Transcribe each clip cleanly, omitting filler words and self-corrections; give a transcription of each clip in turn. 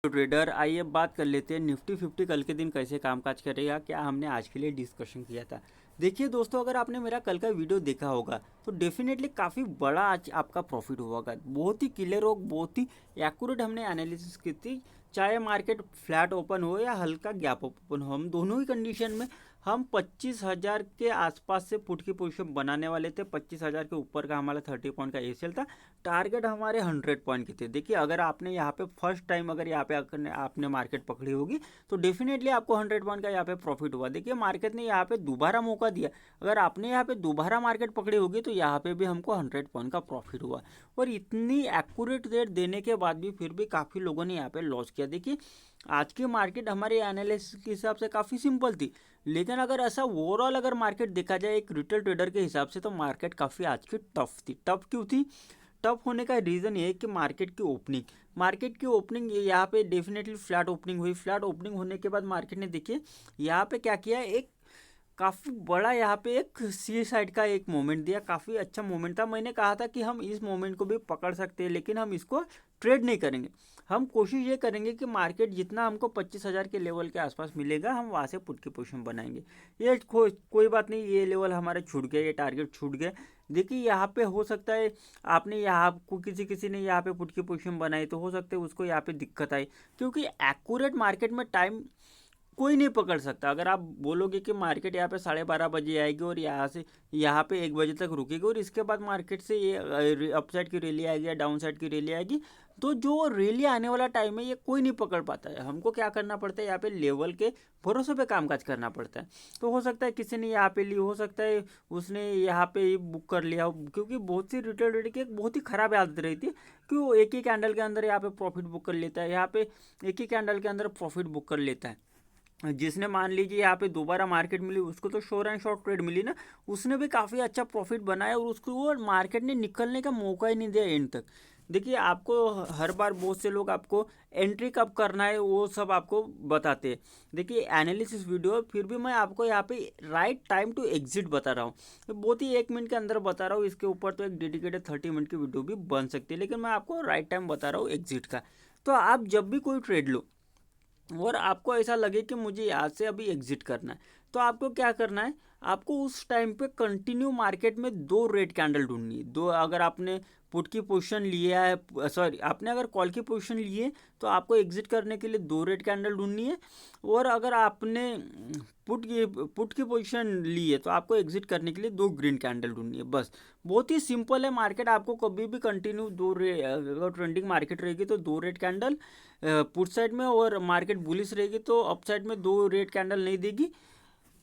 Trader, आइए बात कर लेते हैं निफ्टी 50 कल के दिन कैसे कामकाज करेगा, क्या हमने आज के लिए डिस्कशन किया था। देखिए दोस्तों, अगर आपने मेरा कल का वीडियो देखा होगा तो डेफिनेटली काफ़ी बड़ा आज आपका प्रॉफिट हुआ होगा। बहुत ही क्लियर और बहुत ही एक्यूरेट हमने एनालिसिस की थी। चाहे मार्केट फ्लैट ओपन हो या हल्का गैप ओपन हो, हम दोनों ही कंडीशन में हम 25,000 के आसपास से पुट की पोजीशन बनाने वाले थे। 25,000 के ऊपर का हमारा 30 पॉइंट का एसीएल था। टारगेट हमारे 100 पॉइंट के थे। देखिए, अगर आपने यहाँ पे फर्स्ट टाइम अगर यहाँ पे आपने मार्केट पकड़ी होगी तो डेफिनेटली आपको 100 पॉइंट का यहाँ पे प्रॉफिट हुआ। देखिए, मार्केट ने यहाँ पे दोबारा मौका दिया। अगर आपने यहाँ पे दोबारा मार्केट पकड़ी होगी तो यहाँ पे भी हमको 100 पॉइंट का प्रॉफिट हुआ। और इतनी एक्यूरेट रेट देने के बाद भी फिर भी काफ़ी लोगों ने यहाँ पे लॉस किया। देखिए, आज की मार्केट हमारे एनालिसिस के हिसाब से काफ़ी सिंपल थी, लेकिन अगर ऐसा ओवरऑल अगर मार्केट देखा जाए एक रिटेल ट्रेडर के हिसाब से तो मार्केट काफ़ी आज की टफ थी। टफ क्यों थी? टफ होने का रीज़न ये है कि मार्केट की ओपनिंग यहाँ पे डेफिनेटली फ्लैट ओपनिंग हुई। फ्लैट ओपनिंग होने के बाद मार्केट ने देखिए यहाँ पे क्या किया, एक काफ़ी बड़ा यहाँ पे एक सी साइड का एक मोमेंट दिया। काफ़ी अच्छा मोमेंट था। मैंने कहा था कि हम इस मोमेंट को भी पकड़ सकते हैं, लेकिन हम इसको ट्रेड नहीं करेंगे। हम कोशिश ये करेंगे कि मार्केट जितना हमको 25,000 के लेवल के आसपास मिलेगा हम वहाँ से पुट की पोजीशन बनाएंगे। ये कोई बात नहीं, ये लेवल हमारे छूट गए, ये टारगेट छूट गए। देखिए, यहाँ पे हो सकता है आपने यहाँ को किसी ने यहाँ पे पुट की पोजीशन बनाई तो हो सकता है उसको यहाँ पे दिक्कत आई, क्योंकि एक्यूरेट मार्केट में टाइम कोई नहीं पकड़ सकता। अगर आप बोलोगे कि मार्केट यहाँ पे 12:30 बजे आएगी और यहाँ से यहाँ पे 1 बजे तक रुकेगी और इसके बाद मार्केट से ये अपसाइड की रैली आएगी या डाउन साइड की रैली आएगी, तो जो रैली आने वाला टाइम है ये कोई नहीं पकड़ पाता है। हमको क्या करना पड़ता है, यहाँ पे लेवल के भरोसे पे कामकाज करना पड़ता है। तो हो सकता है किसी ने यहाँ पे ली, हो सकता है उसने यहाँ पे ही बुक कर लिया, क्योंकि बहुत सी रिटेल ट्रेडर की एक बहुत ही खराब आदत रहती है कि वो एक ही कैंडल के अंदर यहाँ पे प्रॉफिट बुक कर लेता है, यहाँ पे एक ही कैंडल के अंदर प्रॉफिट बुक कर लेता है। जिसने मान लीजिए यहाँ पे दोबारा मार्केट मिली उसको तो श्योर एंड शॉर्ट ट्रेड मिली ना, उसने भी काफ़ी अच्छा प्रॉफिट बनाया और उसको वो मार्केट ने निकलने का मौका ही नहीं दिया एंड तक। देखिए, आपको हर बार बहुत से लोग आपको एंट्री कब करना है वो सब आपको बताते हैं। देखिए, एनालिसिस वीडियो फिर भी मैं आपको यहाँ पे राइट टाइम टू एग्जिट बता रहा हूँ। तो बहुत ही 1 मिनट के अंदर बता रहा हूँ। इसके ऊपर तो एक डेडिकेटेड 30 मिनट की वीडियो भी बन सकती है, लेकिन मैं आपको राइट टाइम बता रहा हूँ एग्जिट का। तो आप जब भी कोई ट्रेड लो और आपको ऐसा लगे कि मुझे यहाँ से अभी एग्जिट करना है, तो आपको क्या करना है, आपको उस टाइम पे कंटिन्यू मार्केट में 2 रेड कैंडल ढूंढनी है। दो, अगर आपने पुट की पोजीशन लिया है, सॉरी, आपने अगर कॉल की पोजीशन ली है तो आपको एग्जिट करने के लिए 2 रेड कैंडल ढूंढनी है। और अगर आपने पुट की पोजीशन ली है तो आपको एग्जिट करने के लिए 2 ग्रीन कैंडल ढूंढनी है। बस, बहुत ही सिंपल है मार्केट। आपको कभी भी कंटिन्यू अगर ट्रेंडिंग मार्केट रहेगी तो 2 रेड कैंडल पुट साइड में, और मार्केट बुलिश रहेगी तो अप साइड में 2 रेड कैंडल नहीं देगी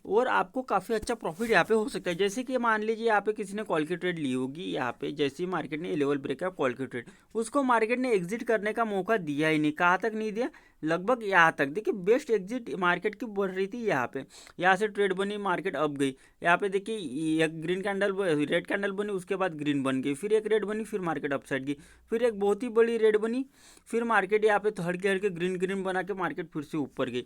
और आपको काफ़ी अच्छा प्रॉफिट यहाँ पे हो सकता है। जैसे कि मान लीजिए यहाँ पे किसी ने कॉल की ट्रेड ली होगी, यहाँ पे जैसे ही मार्केट ने लेवल ब्रेक किया कॉल की ट्रेड, उसको मार्केट ने एग्जिट करने का मौका दिया ही नहीं। कहाँ तक नहीं दिया? लगभग यहाँ तक। देखिए, बेस्ट एग्जिट मार्केट की बढ़ रही थी यहाँ पे, यहाँ से ट्रेड बनी, मार्केट अप गई। यहाँ पे देखिए एक ग्रीन कैंडल, रेड कैंडल बनी, उसके बाद ग्रीन बन गई, फिर एक रेड बनी, फिर मार्केट अप साइड गई, फिर एक बहुत ही बड़ी रेड बनी, फिर मार्केट यहाँ पे तो हल्के हल्के ग्रीन ग्रीन बना के मार्केट फिर से ऊपर गई।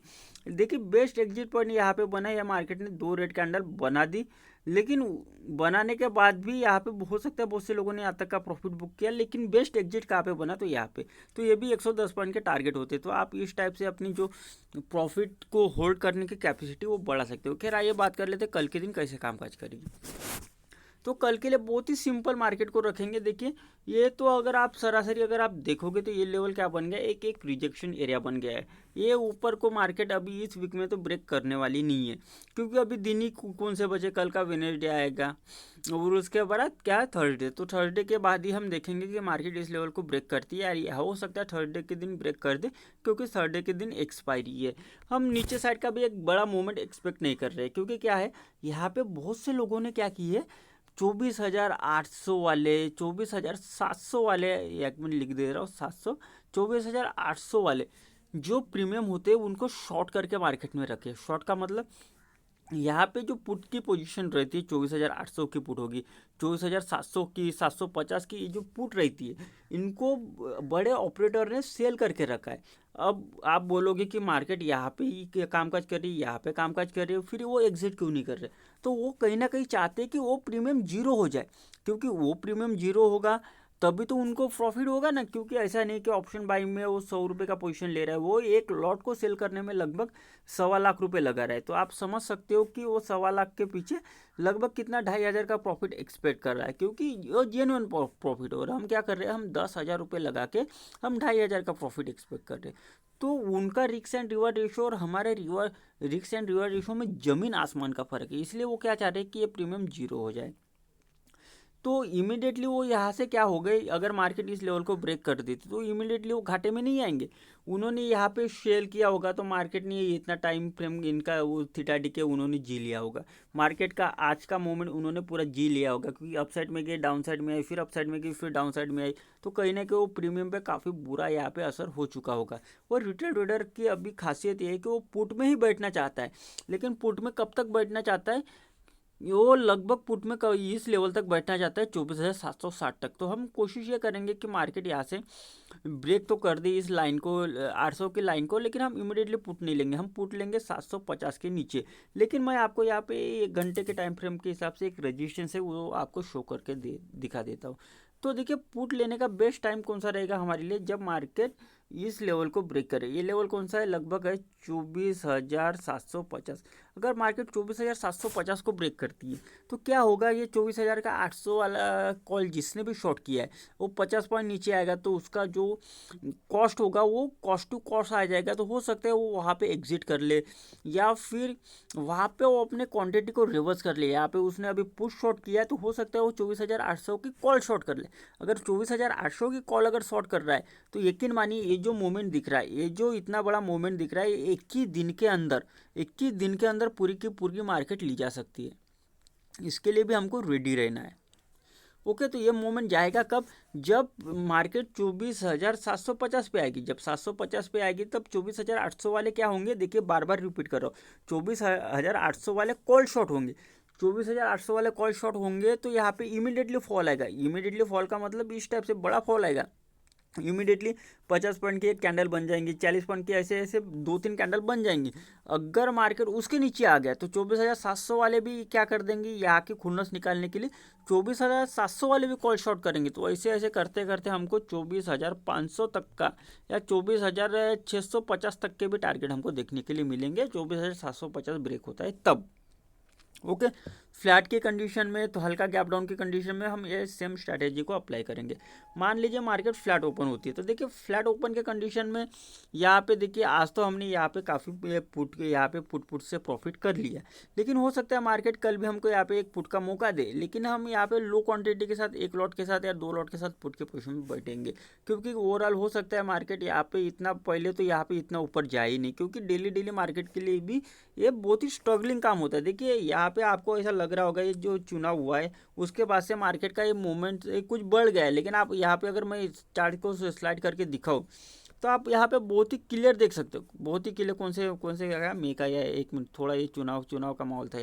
देखिए, बेस्ट एग्जिट पॉइंट यहाँ पे बना है, या मार्केट ने 2 रेड कैंडल बना दी, लेकिन बनाने के बाद भी यहाँ पे हो सकता है बहुत से लोगों ने यहाँ तक का प्रॉफिट बुक किया, लेकिन बेस्ट एग्जिट कहाँ पे बना? तो यहाँ पे। तो ये भी 110 पॉइंट के टारगेट होते, तो आप इस टाइप से अपनी जो प्रॉफिट को होल्ड करने की कैपेसिटी वो बढ़ा सकते हो। खैर, आइए बात कर लेते हैं कल के दिन कैसे कामकाज करेगी। तो कल के लिए बहुत ही सिंपल मार्केट को रखेंगे। देखिए, ये तो अगर आप सरासरी अगर आप देखोगे तो ये लेवल क्या बन गया, एक एक रिजेक्शन एरिया बन गया है। ये ऊपर को मार्केट अभी इस वीक में तो ब्रेक करने वाली नहीं है, क्योंकि अभी दिन ही कौन से बजे, कल का वेडनेसडे आएगा और उसके बाद क्या है, थर्सडे। तो थर्सडे के बाद ही हम देखेंगे कि मार्केट इस लेवल को ब्रेक करती है, यार ये हो सकता है थर्सडे के दिन ब्रेक कर दे, क्योंकि थर्सडे के दिन एक्सपायरी है। हम नीचे साइड का भी एक बड़ा मूवमेंट एक्सपेक्ट नहीं कर रहे, क्योंकि क्या है, यहाँ पे बहुत से लोगों ने क्या की है, 24,800 वाले, 24,700 वाले, एक मिनट लिख दे रहा हूँ, 700, 24,800 वाले जो प्रीमियम होते हैं उनको शॉर्ट करके मार्केट में रखे। शॉर्ट का मतलब यहाँ पे जो पुट की पोजीशन रहती है 24,800 की पुट होगी, 24,700 की, 750 की जो पुट रहती है, इनको बड़े ऑपरेटर ने सेल करके रखा है। अब आप बोलोगे कि मार्केट यहाँ पे ही कामकाज कर रही है, यहाँ पे कामकाज कर रही है, फिर वो एग्जिट क्यों नहीं कर रहे? तो वो कहीं ना कहीं चाहते हैं कि वो प्रीमियम जीरो हो जाए, क्योंकि वो प्रीमियम जीरो होगा तभी तो उनको प्रॉफिट होगा ना, क्योंकि ऐसा नहीं कि ऑप्शन बाइंग में वो 100 रुपये का पोजीशन ले रहा है, वो एक लॉट को सेल करने में लगभग 1.25 लाख लगा रहा है। तो आप समझ सकते हो कि वो 1.25 लाख के पीछे लगभग कितना 2,500 का प्रॉफिट एक्सपेक्ट कर रहा है, क्योंकि वो जेन्युइन प्रॉफिट हो रहा है। हम क्या कर रहे हैं, हम 10,000 रुपये लगा के हम 2,500 का प्रॉफिट एक्सपेक्ट कर रहे हैं। तो उनका रिस्क एंड रिवॉर्ड रेशो और हमारे रिस्क एंड रिवॉर्ड रेशो में ज़मीन आसमान का फ़र्क है, इसलिए वो क्या चाह रहे हैं कि ये प्रीमियम जीरो हो जाए। तो इमीडिएटली वो यहाँ से क्या हो गए, अगर मार्केट इस लेवल को ब्रेक कर देती तो इमीडिएटली वो घाटे में नहीं आएंगे। उन्होंने यहाँ पे सेल किया होगा तो मार्केट ने इतना टाइम फ्रेम इनका वो थीटा डी के उन्होंने जी लिया होगा। मार्केट का आज का मोमेंट उन्होंने पूरा जी लिया होगा, क्योंकि अपसाइड में गए, डाउन साइड में आई, फिर अपसाइड में गई, फिर डाउन साइड में आई। तो कहीं ना कहीं वो प्रीमियम पे काफ़ी बुरा यहाँ पे असर हो चुका होगा। और रिटेल ट्रेडर की अभी खासियत ये है कि वो पुट में ही बैठना चाहता है, लेकिन पुट में कब तक बैठना चाहता है, वो लगभग पुट में इस लेवल तक बैठना चाहता है 24,760 तक। तो हम कोशिश ये करेंगे कि मार्केट यहाँ से ब्रेक तो कर दी इस लाइन को, 800 की लाइन को, लेकिन हम इमीडिएटली पुट नहीं लेंगे, हम पुट लेंगे 750 के नीचे। लेकिन मैं आपको यहाँ पे 1 घंटे के टाइम फ्रेम के हिसाब से एक रजिस्टेंस है वो आपको शो करके दिखा देता हूँ। तो देखिए, पुट लेने का बेस्ट टाइम कौन सा रहेगा हमारे लिए, जब मार्केट इस लेवल को ब्रेक करे। ये लेवल कौन सा है, लगभग है 24,750। अगर मार्केट 24,750 को ब्रेक करती है तो क्या होगा, ये 24,800 वाला कॉल जिसने भी शॉर्ट किया है वो 50 पॉइंट नीचे आएगा, तो उसका जो कॉस्ट होगा वो कॉस्ट टू कॉस्ट आ जाएगा। तो हो सकता है वो वहाँ पे एग्जिट कर ले, या फिर वहाँ पे वो अपने क्वांटिटी को रिवर्स कर ले। यहाँ पे उसने अभी पुश शॉर्ट किया है तो हो सकता है वो 24,800 की कॉल शॉर्ट कर ले। अगर 24,800 की कॉल अगर शॉर्ट कर रहा है तो यकीन मानिए ये जो मूवमेंट दिख रहा है, ये जो इतना बड़ा मूवमेंट दिख रहा है, 21 दिन के अंदर पूरी की पूरी मार्केट ली जा सकती है। इसके लिए भी हमको रेडी रहना है। ओके, तो ये मूवमेंट जाएगा कब, जब मार्केट 24,750 पे आएगी। जब 750 पे आएगी तब 24,800 वाले क्या होंगे, देखिए बार बार रिपीट कर रहा हूँ, 24,800 वाले कॉल शॉट होंगे। 24,800 वाले कॉल शॉट होंगे तो यहाँ पे इमीडिएटली फॉल आएगा। इमीडिएटली फॉल का मतलब इस टाइप से बड़ा फॉल आएगा। इमीडिएटली 50 पॉइंट की एक कैंडल बन जाएंगी, 40 पॉइंट की ऐसे ऐसे 2-3 कैंडल बन जाएंगी। अगर मार्केट उसके नीचे आ गया तो 24,700 वाले भी क्या कर देंगे, यहाँ की खुन्नस निकालने के लिए 24,700 वाले भी कॉल शॉर्ट करेंगे। तो ऐसे ऐसे करते करते हमको 24,500 तक का या 24,650 तक के भी टारगेट हमको देखने के लिए मिलेंगे। 24,750 ब्रेक होता है तब। ओके, फ्लैट की कंडीशन में तो हल्का गैप डाउन की कंडीशन में हम ये सेम स्ट्रैटेजी को अप्लाई करेंगे। मान लीजिए मार्केट फ्लैट ओपन होती है तो देखिए फ्लैट ओपन के कंडीशन में यहाँ पे देखिए आज तो हमने यहाँ पे काफ़ी पुट से प्रॉफिट कर लिया, लेकिन हो सकता है मार्केट कल भी हमको यहाँ पे एक पुट का मौका दे, लेकिन हम यहाँ पे लो क्वांटिटी के साथ, एक लॉट के साथ या 2 लॉट के साथ पुट के पोजिशन में बैठेंगे, क्योंकि ओवरऑल हो सकता है मार्केट यहाँ पे इतना पहले तो यहाँ पे इतना ऊपर जाए ही नहीं, क्योंकि डेली डेली मार्केट के लिए भी ये बहुत ही स्ट्रगलिंग काम होता है। देखिए यहाँ पे आपको ऐसा लग रहा होगा ये जो चुनाव हुआ है उसके बाद से मार्केट का ये मूवमेंट कुछ बढ़ गया है, लेकिन आप यहाँ पे अगर मैं चार्ट को स्लाइड करके दिखाऊँ तो आप यहाँ पे बहुत ही क्लियर देख सकते हो, बहुत ही क्लियर। कौन से क्या मे का, या एक मिनट, थोड़ा ये चुनाव का माहौल था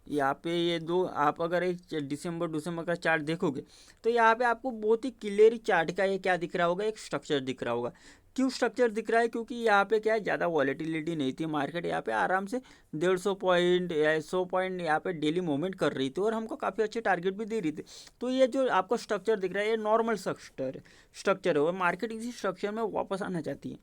यहाँ पे ये दो, आप अगर एक दिसंबर का चार्ट देखोगे तो यहाँ पे आपको बहुत ही क्लियर चार्ट का ये क्या दिख रहा होगा, एक स्ट्रक्चर दिख रहा होगा। क्यों स्ट्रक्चर दिख रहा है, क्योंकि यहाँ पे क्या है, ज़्यादा वॉलेटिलिटी नहीं थी, मार्केट यहाँ पे आराम से 150 पॉइंट या 100 पॉइंट यहाँ पे डेली मूवमेंट कर रही थी और हमको काफ़ी अच्छे टारगेट भी दे रही थी। तो ये जो आपको स्ट्रक्चर दिख रहा है ये नॉर्मल स्ट्रक्चर है और मार्केट इसी स्ट्रक्चर में वापस आना चाहती है।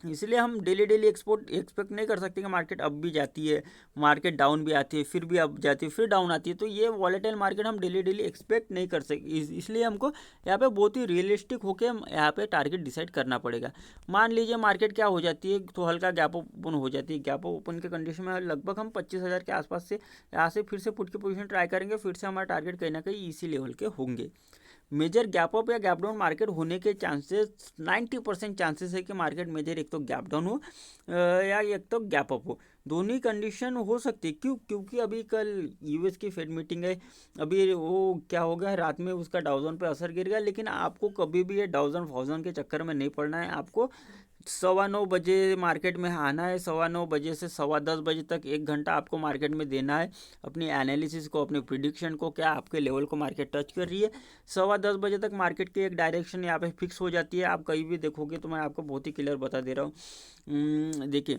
इसलिए हम डेली डेली एक्सपेक्ट नहीं कर सकते कि मार्केट अप भी जाती है, मार्केट डाउन भी आती है, फिर भी अप जाती है, फिर डाउन आती है। तो ये वॉलेटाइल मार्केट हम डेली डेली एक्सपेक्ट नहीं कर सकते, इसलिए हमको यहाँ पे बहुत ही रियलिस्टिक होकर यहाँ पे टारगेट डिसाइड करना पड़ेगा। मान लीजिए मार्केट क्या हो जाती है, तो हल्का गैप ओपन हो जाती है। गैप ओपन के कंडीशन में लगभग हम 25,000 के आसपास से यहाँ से फिर से पुट की पोजीशन ट्राई करेंगे, फिर से हमारा टारगेट कहीं ना कहीं इसी लेवल के होंगे। मेजर गैप अप या गैप डाउन मार्केट होने के चांसेस 90% चांसेस है कि मार्केट मेजर एक तो गैप डाउन हो या एक तो गैप अप हो, दोनों ही कंडीशन हो सकती है। क्योंकि अभी कल यूएस की फेड मीटिंग है, अभी वो क्या हो गया, रात में उसका डाउजन पे असर गिर गया, लेकिन आपको कभी भी ये डाउजन फाउजन के चक्कर में नहीं पड़ना है। आपको 9:15 मार्केट में आना है, 9:15 से 10:15 तक 1 घंटा आपको मार्केट में देना है अपनी एनालिसिस को, अपने प्रिडिक्शन को, क्या आपके लेवल को मार्केट टच कर रही है। 10:15 तक मार्केट की एक डायरेक्शन यहाँ पे फिक्स हो जाती है। आप कहीं भी देखोगे तो मैं आपको बहुत ही क्लियर बता दे रहा हूँ। देखिए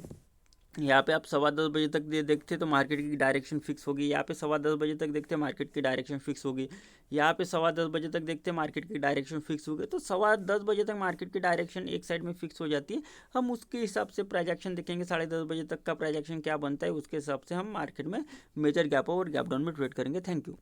यहाँ पे आप 10:15 बजे तक देखते तो मार्केट की डायरेक्शन फिक्स होगी। यहाँ पे 10:15 बजे तक देखते मार्केट की डायरेक्शन फिक्स होगी। यहाँ पे 10:15 बजे तक देखते मार्केट की डायरेक्शन फिक्स होगी। तो 10:15 बजे तक मार्केट की डायरेक्शन एक साइड में फिक्स हो जाती है। हम उसके हिसाब से प्रोजेक्शन देखेंगे, 10:30 बजे तक का प्रोजेक्शन क्या बनता है, उसके हिसाब से हम मार्केट में मेजर गैप अप और गैप डाउन में ट्रेड करेंगे। Thank you.